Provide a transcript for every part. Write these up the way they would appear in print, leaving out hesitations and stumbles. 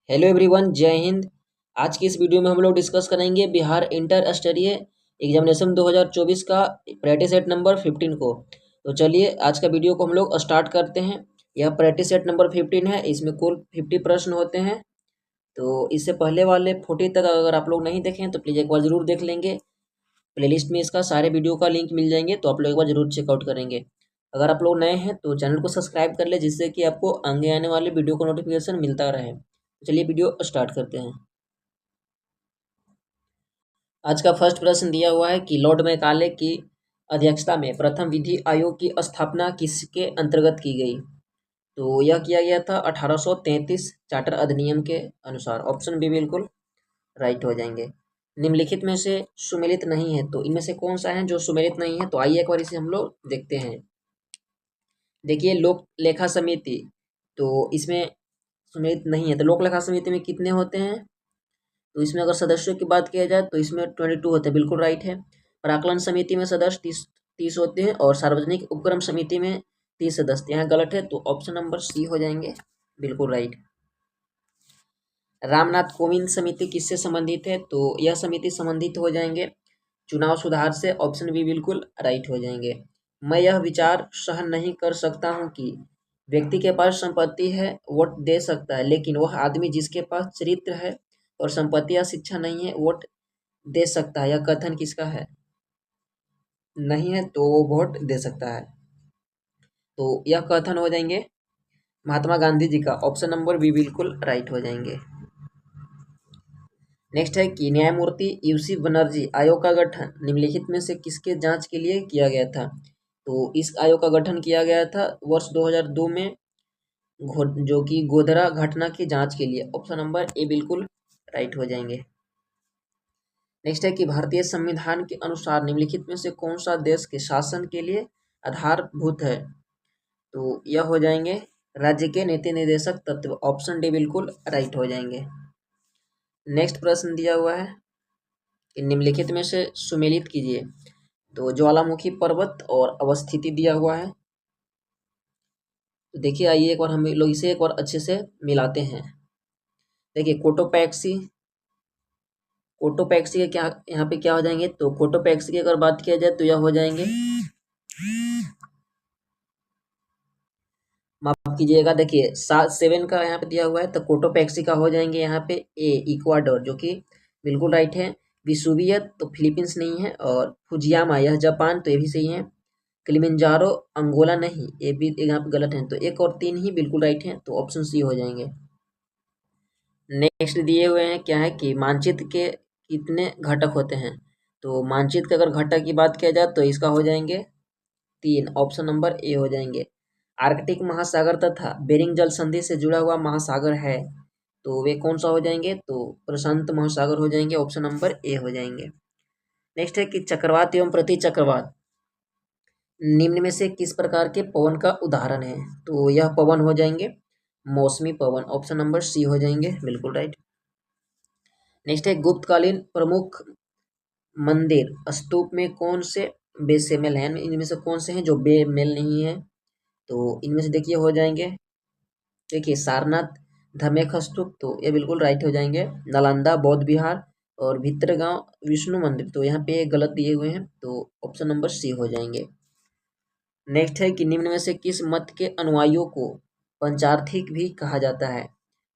Hello everyone, जय हिंद। आज की इस वीडियो में हम लोग डिस्कस करेंगे बिहार इंटर स्तरीय एग्जामिनेशन 2024 का प्रैक्टिस सेट नंबर 15 को। तो चलिए आज का वीडियो को हम लोग स्टार्ट करते हैं। यह प्रैक्टिस सेट नंबर 15 है। इसमें कुल 50 प्रश्न होते हैं। तो इससे पहले वाले 40 तक अगर आप लोग नहीं देखें तो प्लीज़ एक बार ज़रूर देख लेंगे। प्लेलिस्ट में इसका सारे वीडियो का लिंक मिल जाएंगे, तो आप लोग एक बार ज़रूर चेकआउट करेंगे। अगर आप लोग नए हैं तो चैनल को सब्सक्राइब कर ले, जिससे कि आपको आगे आने वाले वीडियो का नोटिफिकेशन मिलता रहे। चलिए वीडियो स्टार्ट करते हैं। आज का फर्स्ट प्रश्न दिया हुआ है कि लॉर्ड मैकाले की अध्यक्षता में प्रथम विधि आयोग की स्थापना किसके अंतर्गत की गई। तो यह किया गया था 1833 चार्टर अधिनियम के अनुसार। ऑप्शन बी बिल्कुल राइट हो जाएंगे। निम्नलिखित में से सुमेलित नहीं है, तो इनमें से कौन सा है जो सुमेलित नहीं है। तो आइए एक बार इसे हम लोग देखते हैं। देखिए, लोक लेखा समिति, तो इसमें सुमेलित नहीं है। तो लोक लेखा समिति में कितने होते हैं, तो इसमें अगर सदस्यों की बात किया जाए तो इसमें 22 होते हैं, बिल्कुल राइट है। प्राकलन समिति में सदस्य 30 होते हैं और सार्वजनिक उपक्रम समिति में 30 सदस्य। यहाँ गलत है, तो ऑप्शन नंबर सी हो जाएंगे, बिल्कुल राइट। रामनाथ कोविंद समिति किससे संबंधित है, तो यह समिति संबंधित हो जाएंगे चुनाव सुधार से। ऑप्शन बी बिल्कुल राइट हो जाएंगे। मैं यह विचार सहन नहीं कर सकता हूँ कि व्यक्ति के पास संपत्ति है, वोट दे सकता है, लेकिन वह आदमी जिसके पास चरित्र है और संपत्ति या शिक्षा नहीं है, वोट दे सकता है। यह कथन किसका है? नहीं है तो वो वोट दे सकता है। तो यह कथन हो जाएंगे महात्मा गांधी जी का। ऑप्शन नंबर बी बिल्कुल राइट हो जाएंगे। नेक्स्ट है कि न्यायमूर्ति यूसी बनर्जी आयोग का गठन निम्नलिखित में से किसके जांच के लिए किया गया था। तो इस आयोग का गठन किया गया था वर्ष 2002 में, जो कि गोधरा घटना की जांच के लिए। ऑप्शन नंबर ए बिल्कुल राइट हो जाएंगे। नेक्स्ट है कि भारतीय संविधान के अनुसार निम्नलिखित में से कौन सा देश के शासन के लिए आधारभूत है। तो यह हो जाएंगे राज्य के नीति निर्देशक तत्व। ऑप्शन डी बिल्कुल राइट हो जाएंगे। नेक्स्ट प्रश्न दिया हुआ है कि निम्नलिखित में से सुमेलित कीजिए। तो ज्वालामुखी पर्वत और अवस्थिति दिया हुआ है। तो देखिए, आइए एक बार हम लोग इसे एक बार अच्छे से मिलाते हैं। देखिए, कोटोपैक्सी के क्या यहाँ पे क्या हो जाएंगे, तो कोटोपैक्सी की अगर बात किया जाए तो यह हो जाएंगे, माफ कीजिएगा, देखिए 7 का यहाँ पे दिया हुआ है, तो कोटोपैक्सी का हो जाएंगे यहाँ पे ए इक्वाडोर, जो कि बिल्कुल राइट है। विसुवियत तो फिलीपींस नहीं है, और फुजियामा यह जापान, तो ये भी सही है। किलिमंजारो अंगोला नहीं, ये भी यहाँ पे गलत है। तो 1 और 3 ही बिल्कुल राइट है, तो ऑप्शन सी हो जाएंगे। नेक्स्ट दिए हुए हैं क्या है कि मानचित्र के कितने घटक होते हैं। तो मानचित्र के अगर घटक की बात किया जाए तो इसका हो जाएंगे 3। ऑप्शन नंबर ए हो जाएंगे। आर्कटिक महासागर तथा बेरिंग जल संधि से जुड़ा हुआ महासागर है, तो वे कौन सा हो जाएंगे, तो प्रशांत महासागर हो जाएंगे। ऑप्शन नंबर ए हो जाएंगे। नेक्स्ट है कि चक्रवात एवं प्रति चक्रवात निम्न में से किस प्रकार के पवन का उदाहरण है। तो यह पवन हो जाएंगे मौसमी पवन। ऑप्शन नंबर सी हो जाएंगे, बिल्कुल राइट। नेक्स्ट है गुप्तकालीन प्रमुख मंदिर स्तूप में कौन से बेशमेल हैं, इनमें से कौन से हैं जो बेमेल नहीं है। तो इनमें से देखिए हो जाएंगे, देखिए सारनाथ धमेख स्तूप, तो ये बिल्कुल राइट हो जाएंगे। नालंदा बौद्ध विहार और भितरगांव विष्णु मंदिर, तो यहाँ पे गलत दिए हुए हैं, तो ऑप्शन नंबर सी हो जाएंगे। नेक्स्ट है कि निम्न में से किस मत के अनुयायियों को पंचार्थिक भी कहा जाता है।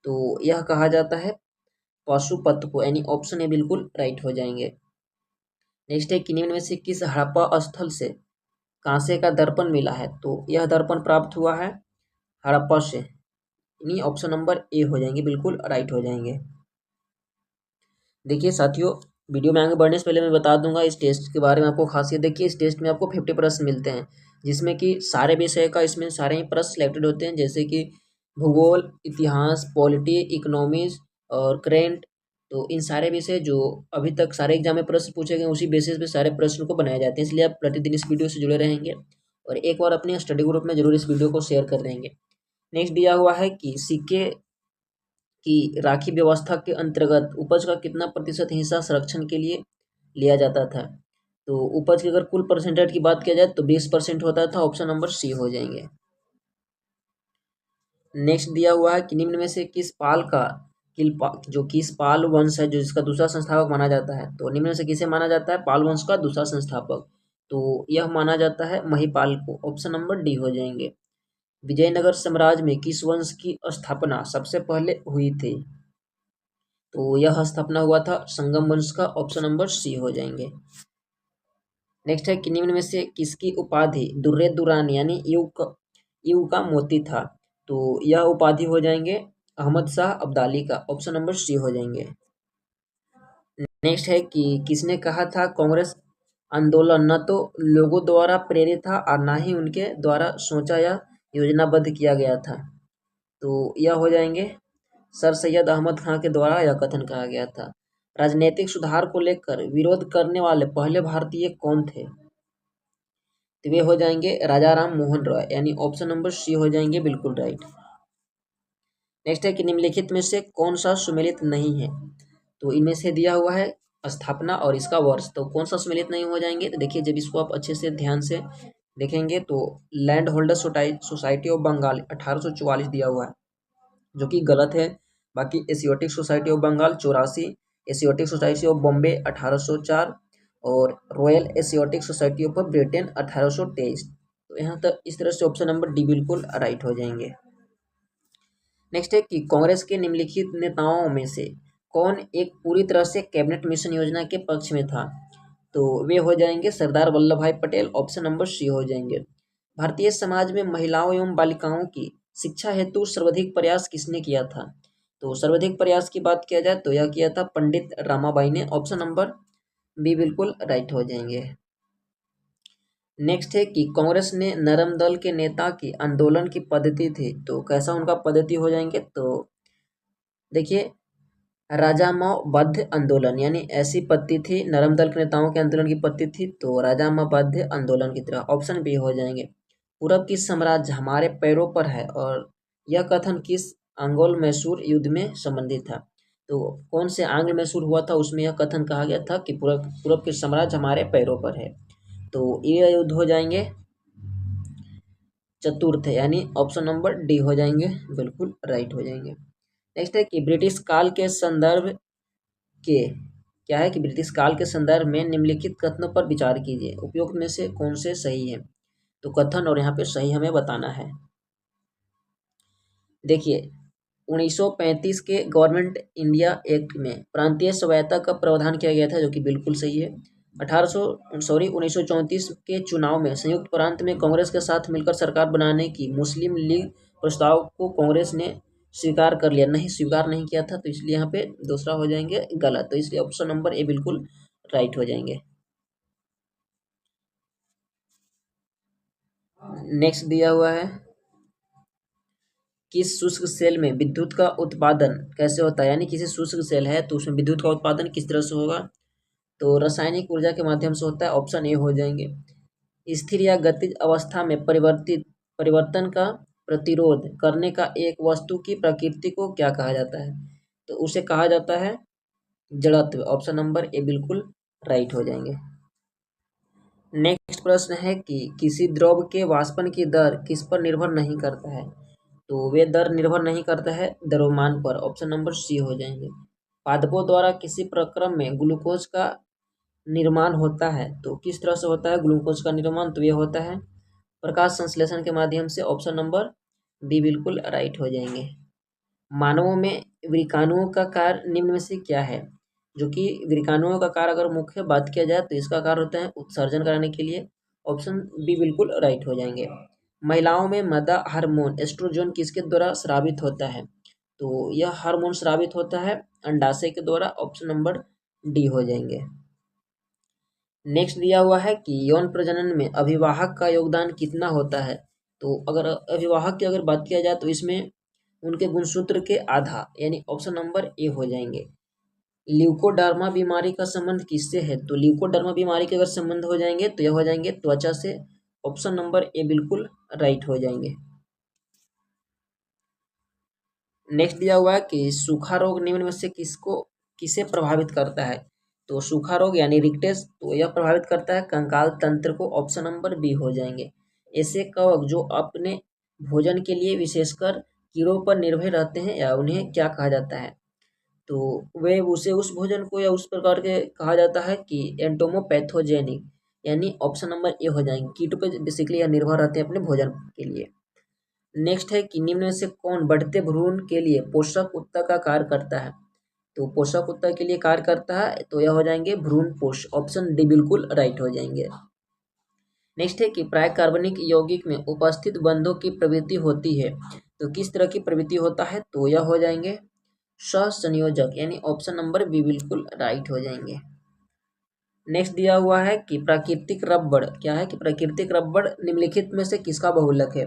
तो यह कहा जाता है पाशुपत को, यानी ऑप्शन ए बिल्कुल राइट हो जाएंगे। नेक्स्ट है कि निम्न में से किस हड़प्पा स्थल से कांसे का दर्पण मिला है। तो यह दर्पण प्राप्त हुआ है हड़प्पा से, यानी ऑप्शन नंबर ए हो जाएंगे, बिल्कुल राइट हो जाएंगे। देखिए साथियों, वीडियो में आगे बढ़ने से पहले मैं बता दूंगा इस टेस्ट के बारे में आपको खासियत। देखिए, इस टेस्ट में आपको 50 प्रश्न मिलते हैं, जिसमें कि सारे विषय का इसमें सारे ही प्रश्न सिलेक्टेड होते हैं, जैसे कि भूगोल, इतिहास, पॉलिटी, इकोनॉमिक्स और करेंट। तो इन सारे विषय जो अभी तक सारे एग्जाम में प्रश्न पूछे गए, उसी बेसिस पे सारे प्रश्न को बनाए जाते हैं। इसलिए आप प्रतिदिन इस वीडियो से जुड़े रहेंगे और एक बार अपने स्टडी ग्रुप में जरूर इस वीडियो को शेयर कर देंगे। नेक्स्ट दिया हुआ है कि सिक्के की राखी व्यवस्था के अंतर्गत उपज का कितना प्रतिशत हिस्सा संरक्षण के लिए लिया जाता था। तो उपज की अगर कुल परसेंटेज की बात किया जाए तो 20% होता था। ऑप्शन नंबर सी हो जाएंगे। नेक्स्ट दिया हुआ है कि निम्न में से किस पाल का जो किस पाल वंश है, जो जिसका दूसरा संस्थापक माना जाता है, तो निम्न में से किसे माना जाता है पाल वंश का दूसरा संस्थापक? तो यह माना जाता है महिपाल को। ऑप्शन नंबर डी हो जाएंगे। विजयनगर साम्राज्य में किस वंश की स्थापना सबसे पहले हुई थी? तो यह स्थापना हुआ था संगम वंश का। ऑप्शन नंबर सी हो जाएंगे। नेक्स्ट है कि निम्न में से किसकी उपाधि दुर्रे दुरान यानी युग का मोती था? तो यह उपाधि हो जाएंगे अहमद शाह अब्दाली का। ऑप्शन नंबर सी हो जाएंगे। नेक्स्ट है कि किसने कहा था कांग्रेस आंदोलन न तो लोगों द्वारा प्रेरित था और न ही उनके द्वारा सोचा या योजनाबद्ध किया गया था? तो यह हो जाएंगे सर सैयद अहमद खां के द्वारा यह कथन कहा गया था। राजनीतिक सुधार को लेकर विरोध करने वाले पहले भारतीय कौन थे? तो वे हो जाएंगे राजा राम मोहन रॉय, यानी ऑप्शन नंबर सी हो जाएंगे बिल्कुल राइट। नेक्स्ट है कि निम्नलिखित में से कौन सा सुमेलित नहीं है? तो इनमें से दिया हुआ है स्थापना और इसका वर्ष, तो कौन सा सुमेलित नहीं हो जाएंगे? तो देखिए जब इसको आप अच्छे से ध्यान से देखेंगे तो land holder society of Bengal 1844 दिया हुआ है, जो कि गलत है। बाकी Asiatic society of Bengal 84, Asiatic society of Bombay 1804 और royal Asiatic society of Britain 1823। तो यहाँ तक इस तरह से ऑप्शन नंबर डी बिल्कुल राइट हो जाएंगे। नेक्स्ट है कि कांग्रेस के निम्नलिखित नेताओं में से कौन एक पूरी तरह से कैबिनेट मिशन योजना के पक्ष में था? तो वे हो जाएंगे सरदार वल्लभ भाई पटेल। ऑप्शन नंबर सी हो जाएंगे। भारतीय समाज में महिलाओं एवं बालिकाओं की शिक्षा हेतु सर्वाधिक प्रयास किसने किया था? तो सर्वाधिक प्रयास की बात किया जाए तो यह किया था पंडित रामाबाई ने। ऑप्शन नंबर बी बिल्कुल राइट हो जाएंगे। नेक्स्ट है कि कांग्रेस ने नरम दल के नेता की आंदोलन की पद्धति थी, तो कैसा उनका पद्धति हो जाएंगे? तो देखिए राजामबद्ध आंदोलन, यानी ऐसी पद्धति थी नरम दल के नेताओं के आंदोलन की पद्धति थी, तो राजामबद्ध आंदोलन की तरह। ऑप्शन बी हो जाएंगे। पूरब की साम्राज्य हमारे पैरों पर है, और यह कथन किस आंग्ल मैसूर युद्ध में संबंधित था? तो कौन से आंग्ल मैसूर हुआ था उसमें यह कथन कहा गया था कि पूरब के साम्राज्य हमारे पैरों पर है? तो ये युद्ध हो जाएंगे चतुर्थ, यानी ऑप्शन नंबर डी हो जाएंगे बिल्कुल राइट हो जाएंगे। नेक्स्ट है कि ब्रिटिश काल के संदर्भ के क्या है कि ब्रिटिश काल के संदर्भ में निम्नलिखित कथनों पर विचार कीजिए, उपयुक्त में से कौन से सही है? तो कथन और यहाँ पे सही हमें बताना है। देखिए 1935 के गवर्नमेंट इंडिया एक्ट में प्रांतीय स्वायत्तता का प्रावधान किया गया था, जो कि बिल्कुल सही है। 1934 के चुनाव में संयुक्त प्रांत में कांग्रेस के साथ मिलकर सरकार बनाने की मुस्लिम लीग प्रस्ताव को कांग्रेस ने स्वीकार कर लिया, नहीं स्वीकार नहीं किया था, तो इसलिए यहाँ पे दूसरा हो जाएंगे गलत, तो इसलिए ऑप्शन नंबर ए बिल्कुल राइट हो जाएंगे। नेक्स्ट दिया हुआ है किस शुष्क सेल में विद्युत का उत्पादन कैसे होता है, यानी किसी शुष्क सेल है तो उसमें विद्युत का उत्पादन किस तरह से होगा? तो रासायनिक ऊर्जा के माध्यम से होता है। ऑप्शन ए हो जाएंगे। स्थिर या गतिज अवस्था में परिवर्तन का प्रतिरोध करने का एक वस्तु की प्रकृति को क्या कहा जाता है? तो उसे कहा जाता है जड़त्व। ऑप्शन नंबर ए बिल्कुल राइट हो जाएंगे। नेक्स्ट प्रश्न है कि किसी द्रव के वाष्पन की दर किस पर निर्भर नहीं करता है? तो वे दर निर्भर नहीं करता है द्रव्यमान पर। ऑप्शन नंबर सी हो जाएंगे। पादपों द्वारा किसी प्रक्रम में ग्लूकोज का निर्माण होता है, तो किस तरह से होता है ग्लूकोज का निर्माण? तो ये होता है प्रकाश संश्लेषण के माध्यम से। ऑप्शन नंबर बी बिल्कुल राइट हो जाएंगे। मानवों में वृकाणुओं का कार्य निम्न में से क्या है? जो कि वृकाणुओं का कार्य अगर मुख्य बात किया जाए तो इसका कार्य होता है उत्सर्जन कराने के लिए। ऑप्शन बी बिल्कुल राइट हो जाएंगे। महिलाओं में मादा हार्मोन एस्ट्रोजन किसके द्वारा स्रावित होता है? तो यह हार्मोन स्रावित होता है अंडाशय के द्वारा। ऑप्शन नंबर डी हो जाएंगे। नेक्स्ट दिया हुआ है कि यौन प्रजनन में अभिवाहक का योगदान कितना होता है? तो अगर अभिवाहक की अगर बात किया जाए तो इसमें उनके गुणसूत्र के आधा, यानी ऑप्शन नंबर ए हो जाएंगे। ल्यूकोडर्मा बीमारी का संबंध किससे है? तो ल्यूकोडर्मा बीमारी के अगर संबंध हो जाएंगे तो यह हो जाएंगे त्वचा से। ऑप्शन नंबर ए बिल्कुल राइट हो जाएंगे। नेक्स्ट दिया हुआ है कि सूखा रोग निम्न में से किसे प्रभावित करता है? तो सूखा रोग यानी रिक्टेस, तो यह प्रभावित करता है कंकाल तंत्र को। ऑप्शन नंबर बी हो जाएंगे। ऐसे कवक जो अपने भोजन के लिए विशेषकर कीड़ों पर निर्भर रहते हैं, या उन्हें क्या कहा जाता है? तो वे उसे उस भोजन को या उस प्रकार के कहा जाता है कि एंटोमोपैथोजेनिक, यानी ऑप्शन नंबर ए हो जाएंगे। कीटों पे बेसिकली यह निर्भर रहते हैं अपने भोजन के लिए। नेक्स्ट है कि निम्न में से कौन बढ़ते भ्रूण के लिए पोषक उत्तक का कार्य करता है? तो पोषक उत्तक के लिए कार्य करता है तो यह हो जाएंगे भ्रूण पोष, ऑप्शन डी बिल्कुल राइट हो जाएंगे। नेक्स्ट है कि प्राय कार्बनिक यौगिक में उपस्थित बंधों की प्रवृत्ति होती है, तो किस तरह की प्रवृत्ति होता है? तो यह हो जाएंगे सहसंयोजक, यानी ऑप्शन नंबर बी बिल्कुल राइट हो जाएंगे। नेक्स्ट दिया हुआ है कि प्राकृतिक रबड़ क्या है कि प्राकृतिक रबड़ निम्नलिखित में से किसका बहुलक है?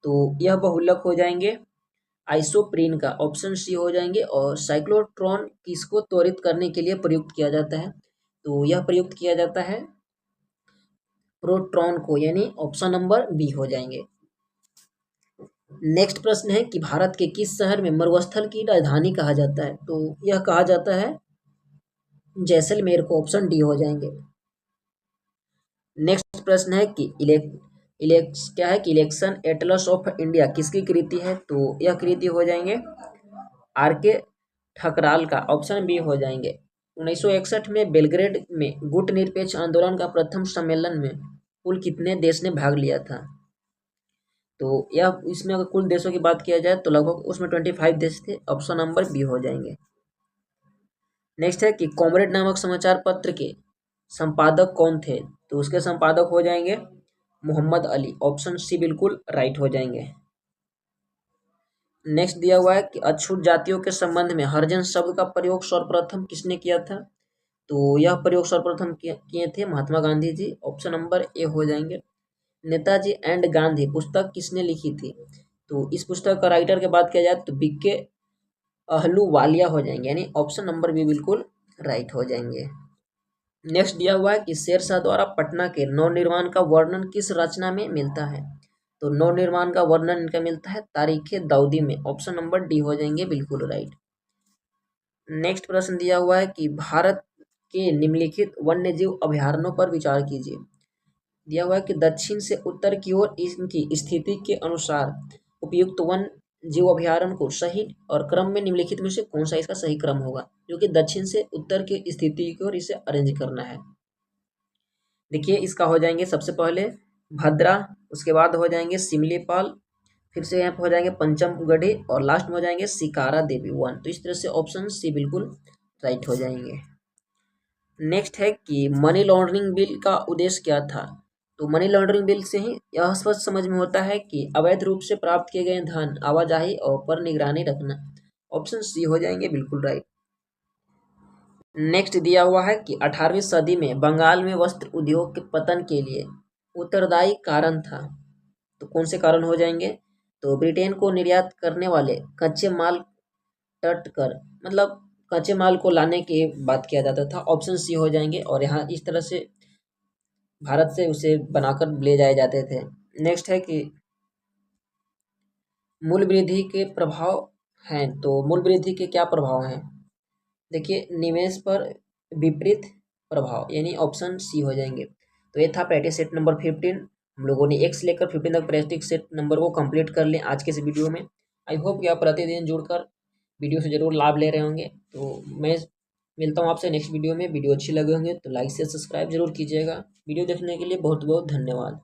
तो यह बहुलक हो जाएंगे आइसोप्रीन का, ऑप्शन सी हो जाएंगे। और साइक्लोट्रॉन किसको त्वरित करने के लिए प्रयुक्त किया जाता है? तो यह प्रयुक्त किया जाता है प्रोट्रॉन को, यानी ऑप्शन नंबर बी हो जाएंगे। नेक्स्ट प्रश्न है कि भारत के किस शहर में मरुस्थल की राजधानी कहा जाता है? तो यह कहा जाता है जैसलमेर को, ऑप्शन डी हो जाएंगे। नेक्स्ट प्रश्न है कि इलेक्शन एटलस ऑफ इंडिया किसकी कृति है? तो यह कृति हो जाएंगे आर के ठकराल का, ऑप्शन बी हो जाएंगे। 1961 में बेलग्रेड में गुट निरपेक्ष आंदोलन का प्रथम सम्मेलन में कुल कितने देश ने भाग लिया था? तो यह इसमें अगर कुल देशों की बात किया जाए तो लगभग उसमें 25 देश थे, ऑप्शन नंबर बी हो जाएंगे। नेक्स्ट है कि कॉमरेड नामक समाचार पत्र के संपादक कौन थे? तो उसके संपादक हो जाएंगे मोहम्मद अली, ऑप्शन सी बिल्कुल राइट हो जाएंगे। नेक्स्ट दिया हुआ है कि अछूत जातियों के संबंध में हरिजन शब्द का प्रयोग सर्वप्रथम किसने किया था? तो यह प्रयोग सर्वप्रथम किए थे Mahatma Gandhi ji, option number A हो जाएंगे। नेताजी एंड गांधी पुस्तक किसने लिखी थी? तो इस पुस्तक का राइटर की बात किया जाए तो बीके अहलूवालिया हो जाएंगे, यानी ऑप्शन नंबर बी बिल्कुल राइट हो जाएंगे। नेक्स्ट दिया हुआ है कि शेरशाह द्वारा पटना के नवनिर्माण का वर्णन किस रचना में मिलता है? तो नवनिर्माण का वर्णन इनका मिलता है तारीख दाऊदी में, ऑप्शन नंबर डी हो जाएंगे बिल्कुल राइट। नेक्स्ट प्रश्न दिया हुआ है कि भारत के निम्नलिखित वन्यजीव अभयारण्यों पर विचार कीजिए। दिया हुआ है कि दक्षिण से उत्तर की ओर इनकी स्थिति के अनुसार उपयुक्त वन जीव अभयारण्य को सही और क्रम में निम्नलिखित में से कौन सा इसका सही क्रम होगा, जो कि दक्षिण से उत्तर की स्थिति की ओर इसे अरेंज करना है। देखिए इसका हो जाएंगे सबसे पहले भद्रा, उसके बाद हो जाएंगे सिमलीपाल, फिर से यहाँ पे हो जाएंगे पंचमगढ़ी और लास्ट में हो जाएंगे शिकारा देवी वन। तो इस तरह से ऑप्शन सी बिल्कुल राइट हो जाएंगे। नेक्स्ट है कि मनी लॉन्ड्रिंग बिल का उद्देश्य क्या था? तो मनी लॉन्ड्रिंग बिल से ही यह स्पष्ट समझ में होता है कि अवैध रूप से प्राप्त किए गए धन आवाजाही और पर निगरानी रखना, ऑप्शन सी हो जाएंगे बिल्कुल राइट। नेक्स्ट दिया हुआ है कि 18वीं सदी में बंगाल में वस्त्र उद्योग के पतन के लिए उत्तरदायी कारण था, तो कौन से कारण हो जाएंगे? तो ब्रिटेन को निर्यात करने वाले कच्चे माल तट कर, मतलब कच्चे माल को लाने की बात किया जाता था, ऑप्शन सी हो जाएंगे। और यहाँ इस तरह से भारत से उसे बनाकर ले जाए जाते थे। नेक्स्ट है कि मूल्य वृद्धि के प्रभाव हैं, तो मूल्य वृद्धि के क्या प्रभाव हैं? देखिए निवेश पर विपरीत प्रभाव, यानी ऑप्शन सी हो जाएंगे। तो ये था प्रैक्टिस सेट नंबर 15। हम लोगों ने 1 से लेकर 15 तक प्रैक्टिस सेट नंबर को कंप्लीट कर लें आज के इस वीडियो में। आई होप कि आप प्रतिदिन जुड़कर वीडियो से जरूर लाभ ले रहे होंगे। तो मैं मिलता हूँ आपसे नेक्स्ट वीडियो में। वीडियो अच्छी लगे होंगे तो लाइक से सब्सक्राइब जरूर कीजिएगा। वीडियो देखने के लिए बहुत बहुत धन्यवाद।